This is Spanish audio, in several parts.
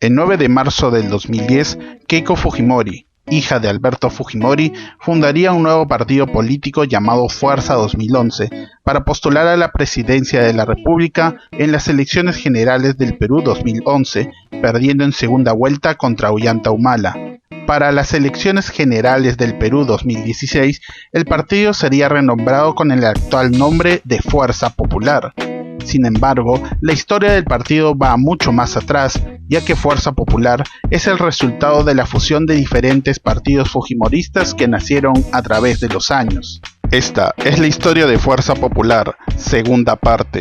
El 9 de marzo del 2010, Keiko Fujimori, hija de Alberto Fujimori, fundaría un nuevo partido político llamado Fuerza 2011 para postular a la presidencia de la República en las elecciones generales del Perú 2011, perdiendo en segunda vuelta contra Ollanta Humala. Para las elecciones generales del Perú 2016, el partido sería renombrado con el actual nombre de Fuerza Popular. Sin embargo, la historia del partido va mucho más atrás, ya que Fuerza Popular es el resultado de la fusión de diferentes partidos fujimoristas que nacieron a través de los años. Esta es la historia de Fuerza Popular, segunda parte.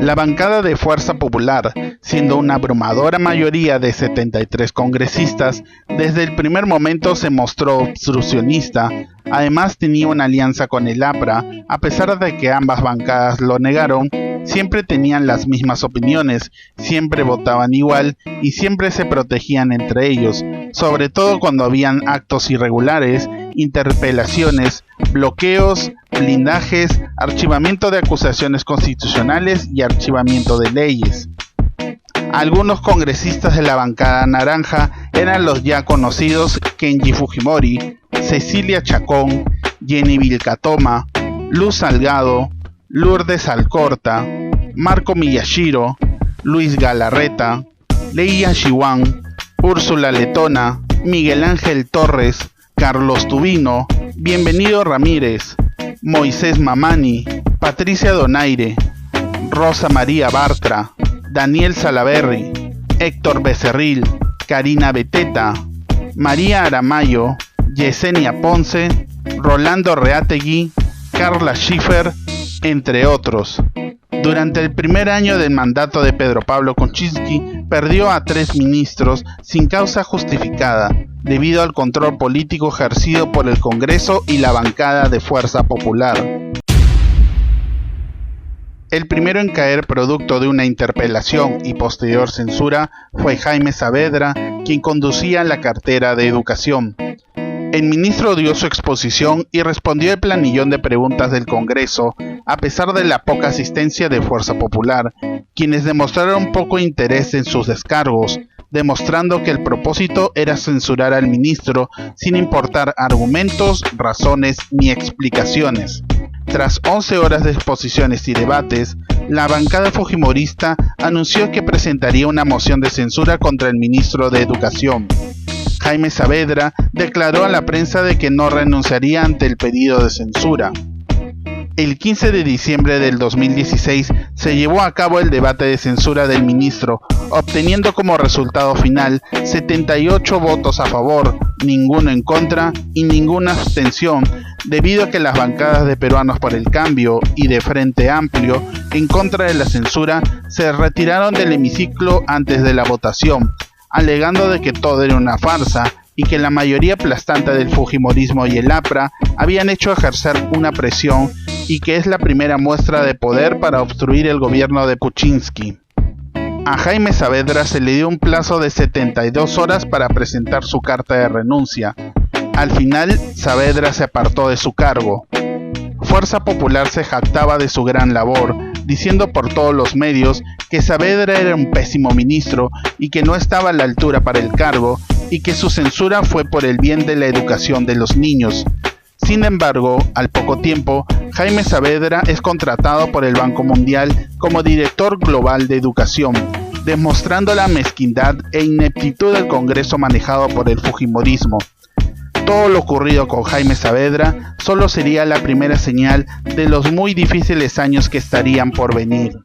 La bancada de Fuerza Popular, siendo una abrumadora mayoría de 73 congresistas, desde el primer momento se mostró obstruccionista. Además tenía una alianza con el APRA, a pesar de que ambas bancadas lo negaron. Siempre tenían las mismas opiniones, siempre votaban igual y siempre se protegían entre ellos, sobre todo cuando habían actos irregulares, interpelaciones, bloqueos, blindajes, archivamiento de acusaciones constitucionales y archivamiento de leyes. Algunos congresistas de la bancada naranja eran los ya conocidos Kenji Fujimori, Cecilia Chacón, Jenny Vilcatoma, Luz Salgado, Lourdes Alcorta, Marco Miyashiro, Luis Galarreta, Leia Xiwan, Úrsula Letona, Miguel Ángel Torres, Carlos Tubino, Bienvenido Ramírez, Moisés Mamani, Patricia Donaire, Rosa María Bartra, Daniel Salaverry, Héctor Becerril, Karina Beteta, María Aramayo, Yesenia Ponce, Rolando Reategui, Carla Schiffer, entre otros. Durante el primer año del mandato de Pedro Pablo Kuczynski, perdió a 3 ministros sin causa justificada, debido al control político ejercido por el Congreso y la bancada de Fuerza Popular. El primero en caer producto de una interpelación y posterior censura fue Jaime Saavedra, quien conducía la cartera de Educación. El ministro dio su exposición y respondió el planillón de preguntas del Congreso, a pesar de la poca asistencia de Fuerza Popular, quienes demostraron poco interés en sus descargos, demostrando que el propósito era censurar al ministro sin importar argumentos, razones ni explicaciones. Tras 11 horas de exposiciones y debates, la bancada fujimorista anunció que presentaría una moción de censura contra el ministro de Educación. Jaime Saavedra declaró a la prensa de que no renunciaría ante el pedido de censura. El 15 de diciembre del 2016 se llevó a cabo el debate de censura del ministro, obteniendo como resultado final 78 votos a favor, ninguno en contra y ninguna abstención, debido a que las bancadas de Peruanos por el Cambio y de Frente Amplio, en contra de la censura, se retiraron del hemiciclo antes de la votación, alegando de que todo era una farsa y que la mayoría aplastante del fujimorismo y el APRA habían hecho ejercer una presión y que es la primera muestra de poder para obstruir el gobierno de Kuczynski. A Jaime Saavedra se le dio un plazo de 72 horas para presentar su carta de renuncia. Al final, Saavedra se apartó de su cargo. Fuerza Popular se jactaba de su gran labor, diciendo por todos los medios que Saavedra era un pésimo ministro y que no estaba a la altura para el cargo, y que su censura fue por el bien de la educación de los niños. Sin embargo, al poco tiempo, Jaime Saavedra es contratado por el Banco Mundial como director global de educación, demostrando la mezquindad e ineptitud del Congreso manejado por el fujimorismo. Todo lo ocurrido con Jaime Saavedra solo sería la primera señal de los muy difíciles años que estarían por venir.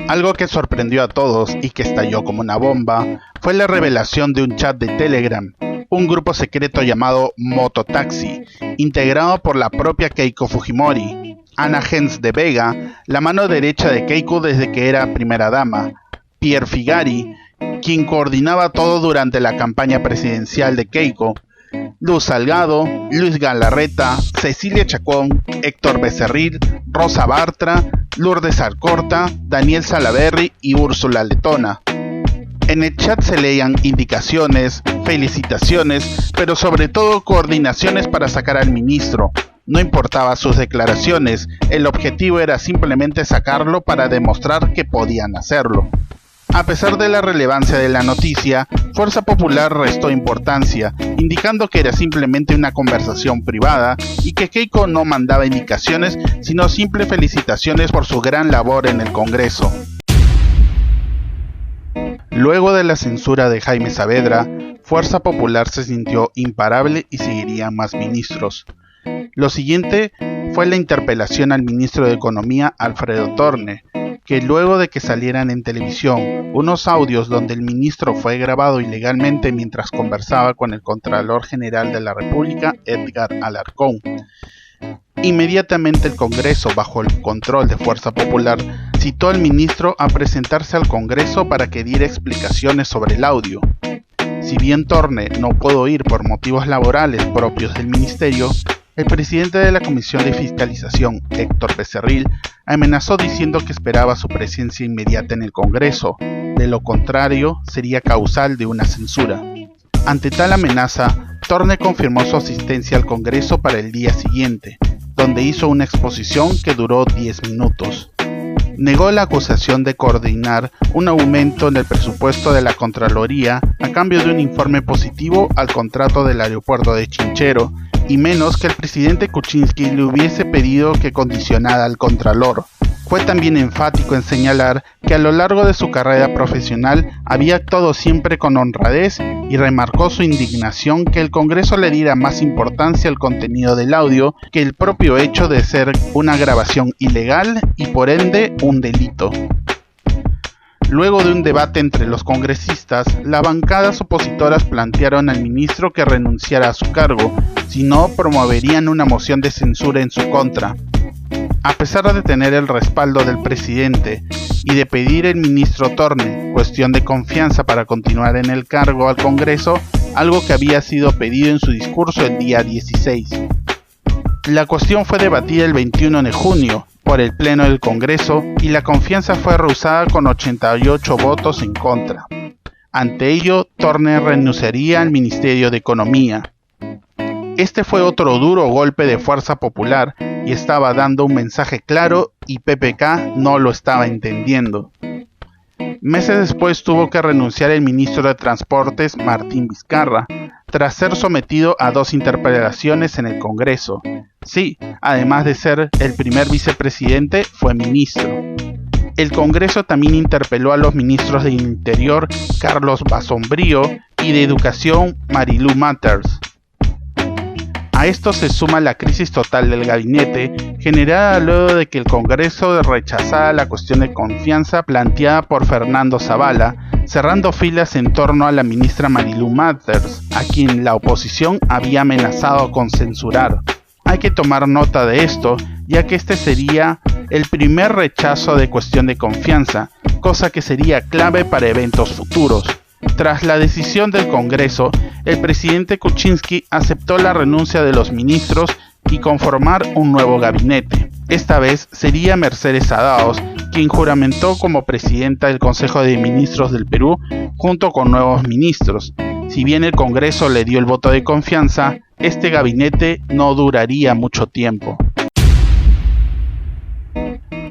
Algo que sorprendió a todos y que estalló como una bomba fue la revelación de un chat de Telegram, un grupo secreto llamado Mototaxi, integrado por la propia Keiko Fujimori, Ana Gens de Vega, la mano derecha de Keiko desde que era primera dama, Pierre Figari, quien coordinaba todo durante la campaña presidencial de Keiko, Luz Salgado, Luis Galarreta, Cecilia Chacón, Héctor Becerril, Rosa Bartra, Lourdes Alcorta, Daniel Salaverry y Úrsula Letona. En el chat se leían indicaciones, felicitaciones, pero sobre todo coordinaciones para sacar al ministro. No importaba sus declaraciones, el objetivo era simplemente sacarlo para demostrar que podían hacerlo. A pesar de la relevancia de la noticia, Fuerza Popular restó importancia, indicando que era simplemente una conversación privada y que Keiko no mandaba indicaciones, sino simples felicitaciones por su gran labor en el Congreso. Luego de la censura de Jaime Saavedra, Fuerza Popular se sintió imparable y seguirían más ministros. Lo siguiente fue la interpelación al ministro de Economía, Alfredo Torne, que luego de que salieran en televisión unos audios donde el ministro fue grabado ilegalmente mientras conversaba con el Contralor General de la República, Edgar Alarcón, inmediatamente el Congreso, bajo el control de Fuerza Popular, citó al ministro a presentarse al Congreso para que diera explicaciones sobre el audio. Si bien Torne no pudo ir por motivos laborales propios del ministerio, el presidente de la Comisión de Fiscalización, Héctor Becerril, amenazó diciendo que esperaba su presencia inmediata en el Congreso, de lo contrario sería causal de una censura. Ante tal amenaza, Torne confirmó su asistencia al Congreso para el día siguiente, donde hizo una exposición que duró 10 minutos. Negó la acusación de coordinar un aumento en el presupuesto de la Contraloría a cambio de un informe positivo al contrato del aeropuerto de Chinchero, y menos que el presidente Kuczynski le hubiese pedido que condicionara al Contralor. Fue también enfático en señalar que a lo largo de su carrera profesional había actuado siempre con honradez y remarcó su indignación que el Congreso le diera más importancia al contenido del audio que el propio hecho de ser una grabación ilegal y por ende un delito. Luego de un debate entre los congresistas, las bancadas opositoras plantearon al ministro que renunciara a su cargo, si no promoverían una moción de censura en su contra. A pesar de tener el respaldo del presidente y de pedir el ministro Torne cuestión de confianza para continuar en el cargo al Congreso, algo que había sido pedido en su discurso el día 16. La cuestión fue debatida el 21 de junio por el Pleno del Congreso y la confianza fue rehusada con 88 votos en contra. Ante ello, Torne renunciaría al Ministerio de Economía. Este fue otro duro golpe de Fuerza Popular y estaba dando un mensaje claro y PPK no lo estaba entendiendo. Meses después tuvo que renunciar el ministro de Transportes Martín Vizcarra, tras ser sometido a 2 interpelaciones en el Congreso. Sí, además de ser el primer vicepresidente, fue ministro. El Congreso también interpeló a los ministros de Interior Carlos Basombrío y de Educación Marilú Matters. A esto se suma la crisis total del gabinete, generada luego de que el Congreso rechazara la cuestión de confianza planteada por Fernando Zavala, cerrando filas en torno a la ministra Marilú Matters, a quien la oposición había amenazado con censurar. Hay que tomar nota de esto, ya que este sería el primer rechazo de cuestión de confianza, cosa que sería clave para eventos futuros. Tras la decisión del Congreso, el presidente Kuczynski aceptó la renuncia de los ministros y conformar un nuevo gabinete. Esta vez sería Mercedes Adaos quien juramentó como presidenta del Consejo de Ministros del Perú junto con nuevos ministros. Si bien el Congreso le dio el voto de confianza, este gabinete no duraría mucho tiempo.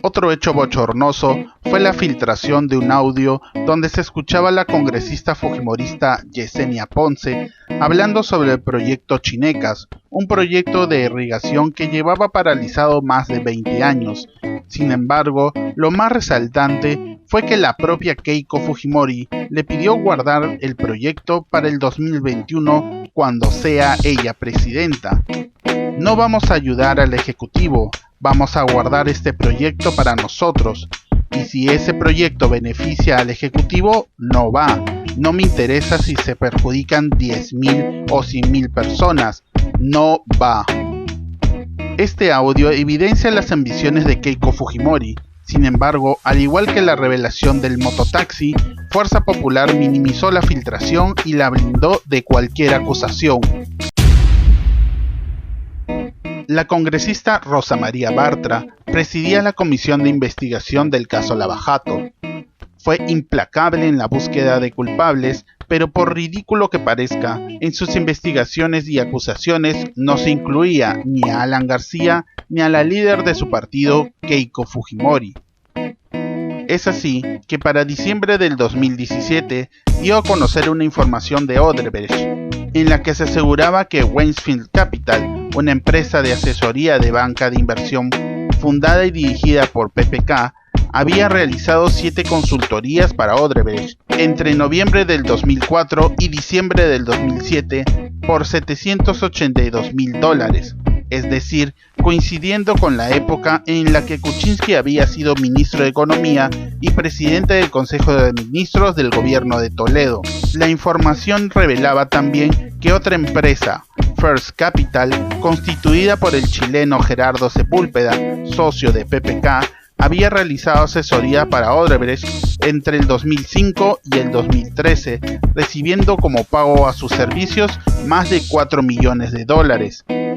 Otro hecho bochornoso fue la filtración de un audio donde se escuchaba a la congresista fujimorista Yesenia Ponce hablando sobre el proyecto Chinecas, un proyecto de irrigación que llevaba paralizado más de 20 años. Sin embargo, lo más resaltante fue que la propia Keiko Fujimori le pidió guardar el proyecto para el 2021 cuando sea ella presidenta. No vamos a ayudar al Ejecutivo, vamos a guardar este proyecto para nosotros. Y si ese proyecto beneficia al Ejecutivo, no va. No me interesa si se perjudican 10.000 o 100.000 personas. No va. Este audio evidencia las ambiciones de Keiko Fujimori. Sin embargo, al igual que la revelación del mototaxi, Fuerza Popular minimizó la filtración y la blindó de cualquier acusación. La congresista Rosa María Bartra presidía la comisión de investigación del caso Lava Jato. fue implacable en la búsqueda de culpables, pero por ridículo que parezca, en sus investigaciones y acusaciones no se incluía ni a Alan García ni a la líder de su partido, Keiko Fujimori. Es así que para diciembre del 2017 dio a conocer una información de Odebrecht, en la que se aseguraba que Westfield Capital, una empresa de asesoría de banca de inversión fundada y dirigida por PPK, había realizado 7 consultorías para Odebrecht entre noviembre del 2004 y diciembre del 2007 por $782.000, es decir, coincidiendo con la época en la que Kuczynski había sido ministro de Economía y presidente del Consejo de Ministros del gobierno de Toledo. La información revelaba también que otra empresa, First Capital, constituida por el chileno Gerardo Sepúlveda, socio de PPK, había realizado asesoría para Odebrecht entre el 2005 y el 2013, recibiendo como pago a sus servicios más de $4 millones.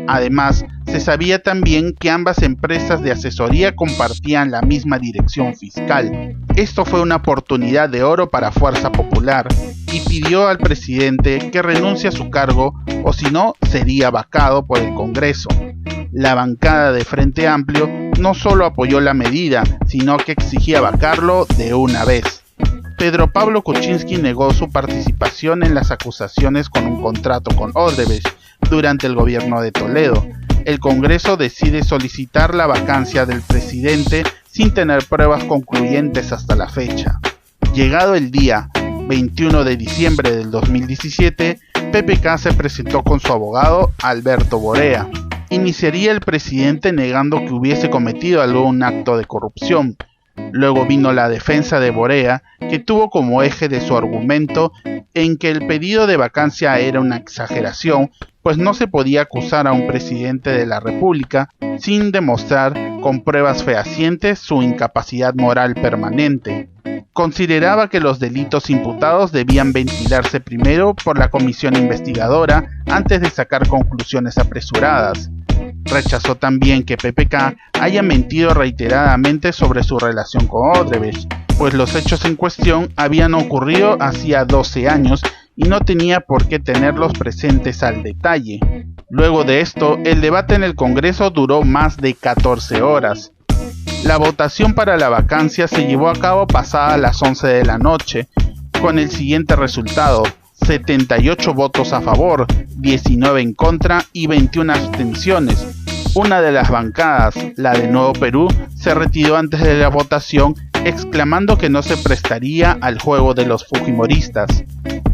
Además, se sabía también que ambas empresas de asesoría compartían la misma dirección fiscal. Esto fue una oportunidad de oro para Fuerza Popular y pidió al presidente que renuncie a su cargo o si no sería vacado por el Congreso. La bancada de Frente Amplio no solo apoyó la medida, sino que exigía vacarlo de una vez. Pedro Pablo Kuczynski negó su participación en las acusaciones con un contrato con Odebrecht durante el gobierno de Toledo. El Congreso decide solicitar la vacancia del presidente sin tener pruebas concluyentes hasta la fecha. Llegado el día 21 de diciembre del 2017, PPK se presentó con su abogado Alberto Borea. Iniciaría el presidente negando que hubiese cometido algún acto de corrupción. Luego vino la defensa de Borea, que tuvo como eje de su argumento en que el pedido de vacancia era una exageración, pues no se podía acusar a un presidente de la República sin demostrar con pruebas fehacientes su incapacidad moral permanente. Consideraba que los delitos imputados debían ventilarse primero por la comisión investigadora antes de sacar conclusiones apresuradas. Rechazó también que PPK haya mentido reiteradamente sobre su relación con Odebrecht, pues los hechos en cuestión habían ocurrido hacía 12 años y no tenía por qué tenerlos presentes al detalle. Luego de esto, el debate en el Congreso duró más de 14 horas. La votación para la vacancia se llevó a cabo pasadas las 11 de la noche, con el siguiente resultado: 78 votos a favor, 19 en contra y 21 abstenciones. Una de las bancadas, la de Nuevo Perú, se retiró antes de la votación, exclamando que no se prestaría al juego de los fujimoristas.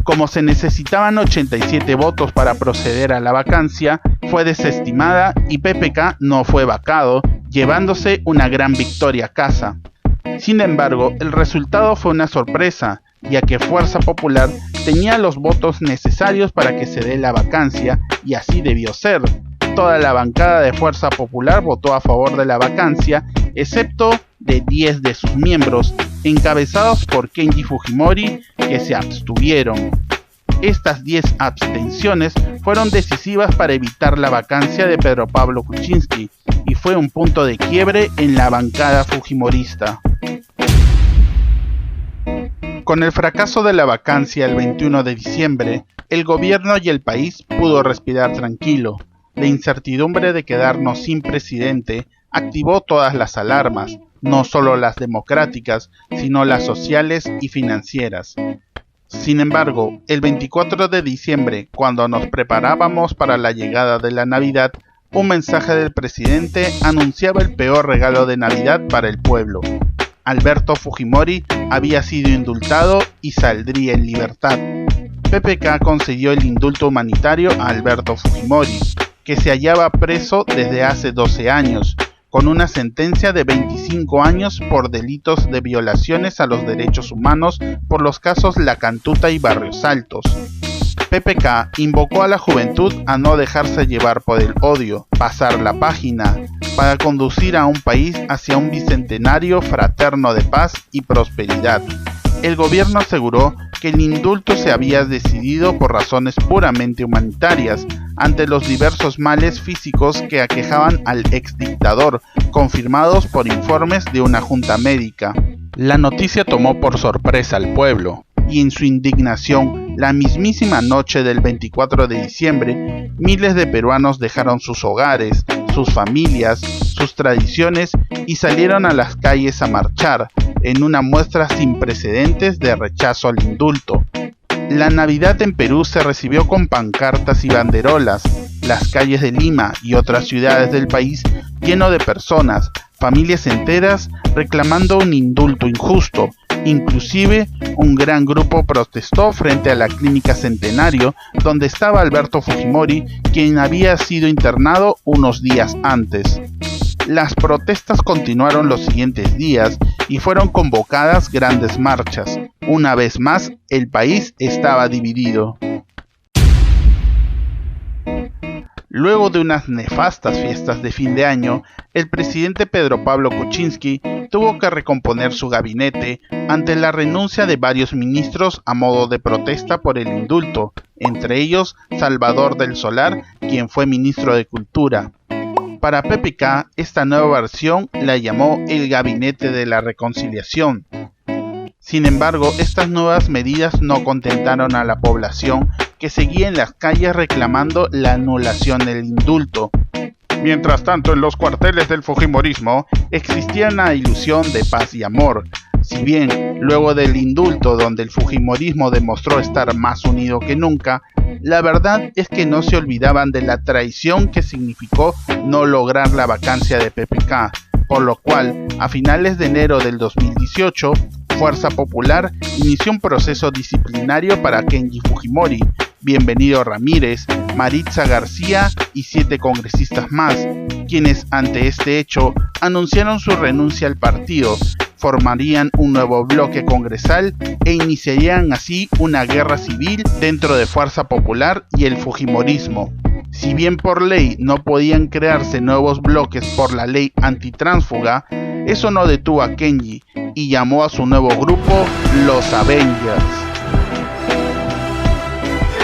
Como se necesitaban 87 votos para proceder a la vacancia, fue desestimada y PPK no fue vacado, llevándose una gran victoria a casa. Sin embargo, el resultado fue una sorpresa, ya que Fuerza Popular tenía los votos necesarios para que se dé la vacancia, y así debió ser. Toda la bancada de Fuerza Popular votó a favor de la vacancia, excepto de 10 de sus miembros, encabezados por Kenji Fujimori, que se abstuvieron. Estas 10 abstenciones fueron decisivas para evitar la vacancia de Pedro Pablo Kuczynski, y fue un punto de quiebre en la bancada fujimorista. Con el fracaso de la vacancia el 21 de diciembre, el gobierno y el país pudo respirar tranquilo. La incertidumbre de quedarnos sin presidente activó todas las alarmas, no solo las democráticas, sino las sociales y financieras. Sin embargo, el 24 de diciembre, cuando nos preparábamos para la llegada de la Navidad, un mensaje del presidente anunciaba el peor regalo de Navidad para el pueblo. Alberto Fujimori había sido indultado y saldría en libertad. PPK concedió el indulto humanitario a Alberto Fujimori, que se hallaba preso desde hace 12 años, con una sentencia de 25 años por delitos de violaciones a los derechos humanos por los casos La Cantuta y Barrios Altos. PPK invocó a la juventud a no dejarse llevar por el odio, pasar la página, para conducir a un país hacia un bicentenario fraterno de paz y prosperidad. El gobierno aseguró que el indulto se había decidido por razones puramente humanitarias, ante los diversos males físicos que aquejaban al exdictador, confirmados por informes de una junta médica. La noticia tomó por sorpresa al pueblo, y en su indignación, la mismísima noche del 24 de diciembre, miles de peruanos dejaron sus hogares, sus familias, sus tradiciones y salieron a las calles a marchar, en una muestra sin precedentes de rechazo al indulto. La Navidad en Perú se recibió con pancartas y banderolas, las calles de Lima y otras ciudades del país lleno de personas, familias enteras reclamando un indulto injusto. Inclusive, un gran grupo protestó frente a la Clínica Centenario, donde estaba Alberto Fujimori, quien había sido internado unos días antes. Las protestas continuaron los siguientes días y fueron convocadas grandes marchas. Una vez más, el país estaba dividido. Luego de unas nefastas fiestas de fin de año, el presidente Pedro Pablo Kuczynski tuvo que recomponer su gabinete ante la renuncia de varios ministros a modo de protesta por el indulto, entre ellos Salvador del Solar, quien fue ministro de Cultura. Para PPK, esta nueva versión la llamó el Gabinete de la Reconciliación. Sin embargo, estas nuevas medidas no contentaron a la población, que seguía en las calles reclamando la anulación del indulto. Mientras tanto, en los cuarteles del fujimorismo existía una ilusión de paz y amor. Si bien, luego del indulto donde el fujimorismo demostró estar más unido que nunca, la verdad es que no se olvidaban de la traición que significó no lograr la vacancia de PPK, por lo cual, a finales de enero del 2018, Fuerza Popular inició un proceso disciplinario para Kenji Fujimori, Bienvenido Ramírez, Maritza García y 7 congresistas más, quienes ante este hecho anunciaron su renuncia al partido, formarían un nuevo bloque congresal e iniciarían así una guerra civil dentro de Fuerza Popular y el fujimorismo. Si bien por ley no podían crearse nuevos bloques por la ley antitránsfuga, eso no detuvo a Kenji y llamó a su nuevo grupo Los Avengers.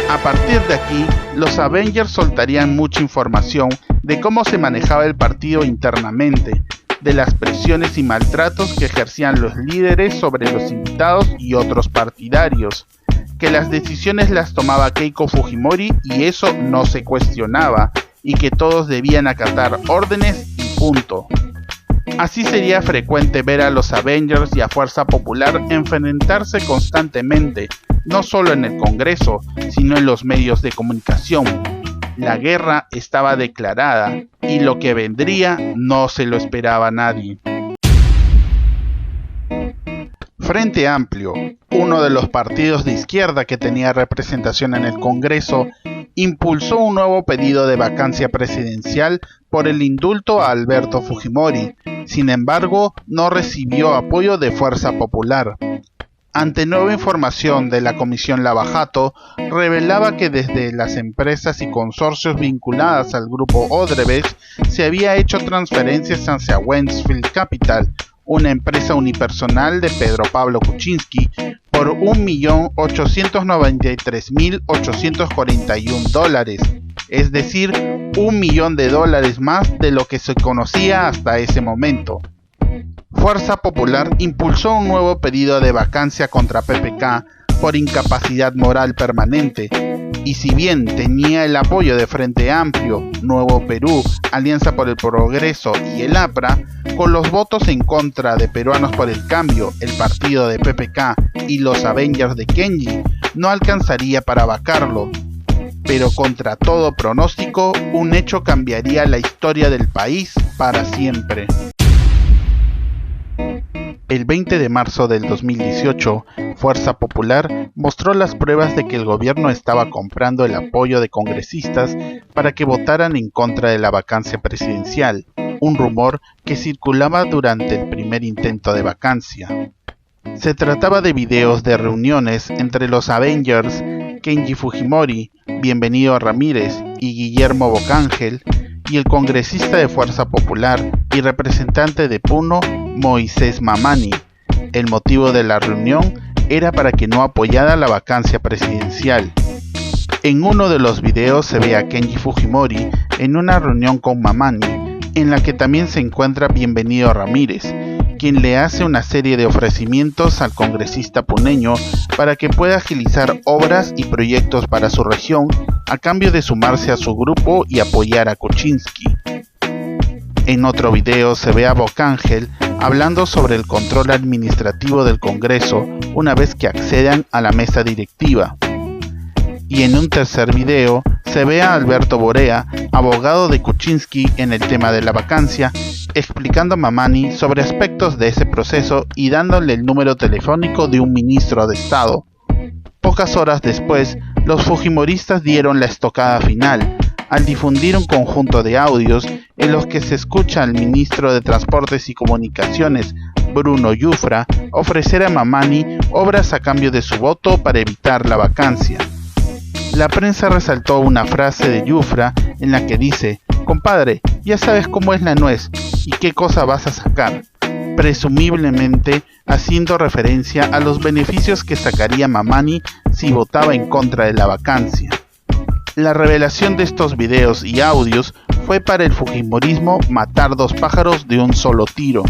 A partir de aquí, los Avengers soltarían mucha información de cómo se manejaba el partido internamente, de las presiones y maltratos que ejercían los líderes sobre los invitados y otros partidarios, que las decisiones las tomaba Keiko Fujimori y eso no se cuestionaba, y que todos debían acatar órdenes y punto. Así sería frecuente ver a los Avengers y a Fuerza Popular enfrentarse constantemente, no solo en el Congreso, sino en los medios de comunicación. La guerra estaba declarada y lo que vendría no se lo esperaba nadie. Frente Amplio, uno de los partidos de izquierda que tenía representación en el Congreso, impulsó un nuevo pedido de vacancia presidencial por el indulto a Alberto Fujimori. Sin embargo, no recibió apoyo de Fuerza Popular. Ante nueva información de la Comisión Lavajato, revelaba que desde las empresas y consorcios vinculadas al grupo Odebrecht se había hecho transferencias hacia Westfield Capital, una empresa unipersonal de Pedro Pablo Kuczynski, por $1.893.841, es decir, $1 millón más de lo que se conocía hasta ese momento. Fuerza Popular impulsó un nuevo pedido de vacancia contra PPK por incapacidad moral permanente, y si bien tenía el apoyo de Frente Amplio, Nuevo Perú, Alianza por el Progreso y el APRA, con los votos en contra de Peruanos por el Cambio, el partido de PPK y los Avengers de Kenji, no alcanzaría para vacarlo. Pero contra todo pronóstico, un hecho cambiaría la historia del país para siempre. El 20 de marzo del 2018, Fuerza Popular mostró las pruebas de que el gobierno estaba comprando el apoyo de congresistas para que votaran en contra de la vacancia presidencial, un rumor que circulaba durante el primer intento de vacancia. Se trataba de videos de reuniones entre los Avengers, Kenji Fujimori, Bienvenido Ramírez y Guillermo Bocángel, y el congresista de Fuerza Popular y representante de Puno, Moisés Mamani. El motivo de la reunión era para que no apoyara la vacancia presidencial. En uno de los videos se ve a Kenji Fujimori en una reunión con Mamani, en la que también se encuentra Bienvenido Ramírez, quien le hace una serie de ofrecimientos al congresista puneño para que pueda agilizar obras y proyectos para su región a cambio de sumarse a su grupo y apoyar a Kuczynski. En otro video se ve a Bocángel hablando sobre el control administrativo del Congreso una vez que accedan a la mesa directiva. Y en un tercer video se ve a Alberto Borea, abogado de Kuczynski en el tema de la vacancia, explicando a Mamani sobre aspectos de ese proceso y dándole el número telefónico de un ministro de Estado. Pocas horas después, los fujimoristas dieron la estocada final, al difundir un conjunto de audios en los que se escucha al ministro de Transportes y Comunicaciones, Bruno Yufra, ofrecer a Mamani obras a cambio de su voto para evitar la vacancia. La prensa resaltó una frase de Yufra en la que dice: «Compadre, ya sabes cómo es la nuez y qué cosa vas a sacar», presumiblemente haciendo referencia a los beneficios que sacaría Mamani si votaba en contra de la vacancia. La revelación de estos videos y audios fue para el fujimorismo matar dos pájaros de un solo tiro.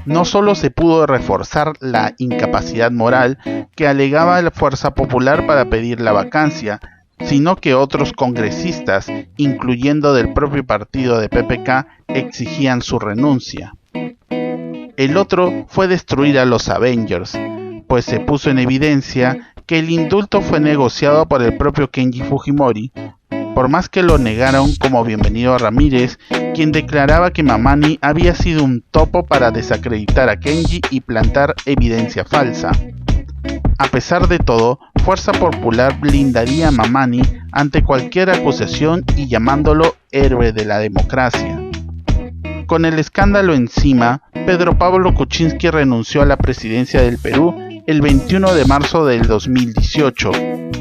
No solo se pudo reforzar la incapacidad moral que alegaba la Fuerza Popular para pedir la vacancia, sino que otros congresistas, incluyendo del propio partido de PPK, exigían su renuncia. El otro fue destruir a los Avengers, pues se puso en evidencia que el indulto fue negociado por el propio Kenji Fujimori, por más que lo negaron como Bienvenido Ramírez, quien declaraba que Mamani había sido un topo para desacreditar a Kenji y plantar evidencia falsa. A pesar de todo, Fuerza Popular blindaría a Mamani ante cualquier acusación y llamándolo héroe de la democracia. Con el escándalo encima, Pedro Pablo Kuczynski renunció a la presidencia del Perú el 21 de marzo del 2018,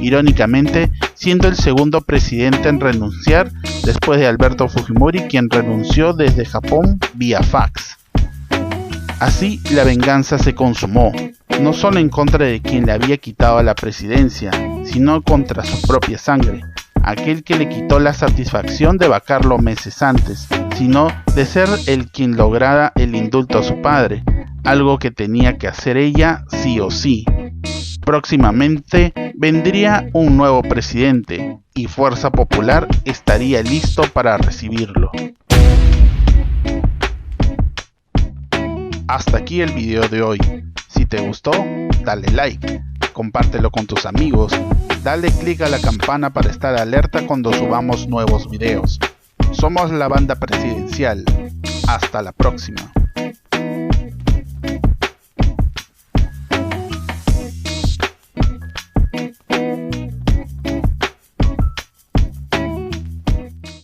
irónicamente siendo el segundo presidente en renunciar después de Alberto Fujimori, quien renunció desde Japón vía fax. Así, la venganza se consumó, no solo en contra de quien le había quitado la presidencia, sino contra su propia sangre, aquel que le quitó la satisfacción de vacarlo meses antes, sino de ser el quien lograra el indulto a su padre, algo que tenía que hacer ella sí o sí. Próximamente vendría un nuevo presidente y Fuerza Popular estaría listo para recibirlo. Hasta aquí el video de hoy. Si te gustó, dale like, compártelo con tus amigos, dale click a la campana para estar alerta cuando subamos nuevos videos. Somos la Banda Presidencial. Hasta la próxima.